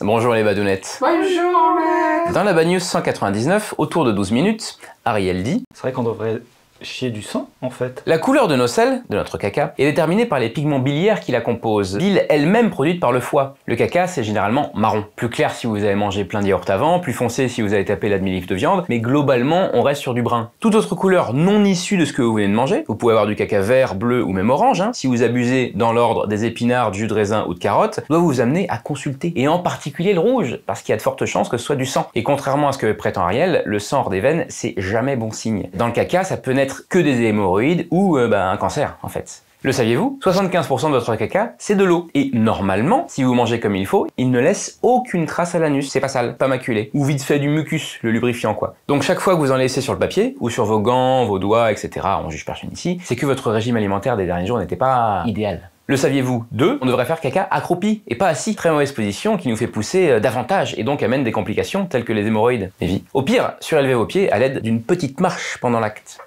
Bonjour les badounettes. Bonjour maître. Dans la Bad News 199, autour de 12 minutes, Ariel dit: C'est vrai qu'on devrait chier du sang, en fait. la couleur de nos selles, de notre caca, est déterminée par les pigments biliaires qui la composent, bile elle-même produite par le foie. Le caca, c'est généralement marron. Plus clair si vous avez mangé plein de yaourt avant, plus foncé si vous avez tapé la demi-livre de viande, mais globalement, on reste sur du brun. Toute autre couleur non issue de ce que vous venez de manger, vous pouvez avoir du caca vert, bleu ou même orange, si vous abusez dans l'ordre des épinards, du jus de raisin ou de carotte, doit vous amener à consulter. Et en particulier le rouge, parce qu'il y a de fortes chances que ce soit du sang. Et contrairement à ce que prétend Ariel, le sang hors des veines, c'est jamais bon signe. Dans le caca, ça peut n'être que des hémorroïdes ou un cancer, en fait. Le saviez-vous? 75% de votre caca, c'est de l'eau. Et normalement, si vous mangez comme il faut, il ne laisse aucune trace à l'anus. C'est pas sale, pas maculé. Ou vite fait du mucus, le lubrifiant quoi. Donc chaque fois que vous en laissez sur le papier, ou sur vos gants, vos doigts, etc., on juge personne ici, c'est que votre régime alimentaire des derniers jours n'était pas idéal. Le saviez-vous? 2. On devrait faire caca accroupi et pas assis. Très mauvaise position qui nous fait pousser davantage et donc amène des complications telles que les hémorroïdes. Et vie. Au pire, surélevez vos pieds à l'aide d'une petite marche pendant l'acte.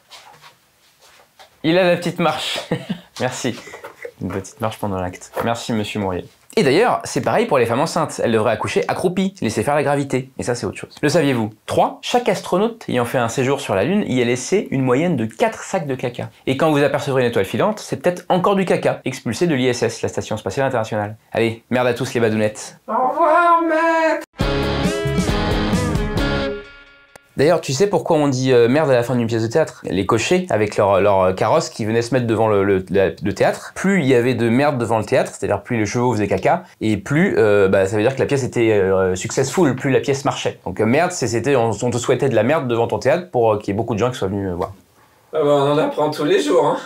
Il a la petite marche. Merci. Une petite marche pendant l'acte. Merci, monsieur Mourier. Et d'ailleurs, c'est pareil pour les femmes enceintes. Elles devraient accoucher accroupies, laisser faire la gravité. Et ça, c'est autre chose. Le saviez-vous? 3. Chaque astronaute ayant fait un séjour sur la Lune y a laissé une moyenne de 4 sacs de caca. Et quand vous apercevrez une étoile filante, c'est peut-être encore du caca, expulsé de l'ISS, la Station Spatiale Internationale. Allez, merde à tous les badounettes. Au revoir maître. D'ailleurs, tu sais pourquoi on dit merde à la fin d'une pièce de théâtre? Les cochers, avec leur carrosse qui venaient se mettre devant le théâtre, plus il y avait de merde devant le théâtre, c'est-à-dire plus les chevaux faisaient caca, et plus ça veut dire que la pièce était successful, plus la pièce marchait. Donc merde, c'était on te souhaitait de la merde devant ton théâtre pour qu'il y ait beaucoup de gens qui soient venus voir. Ah bah, on en apprend tous les jours.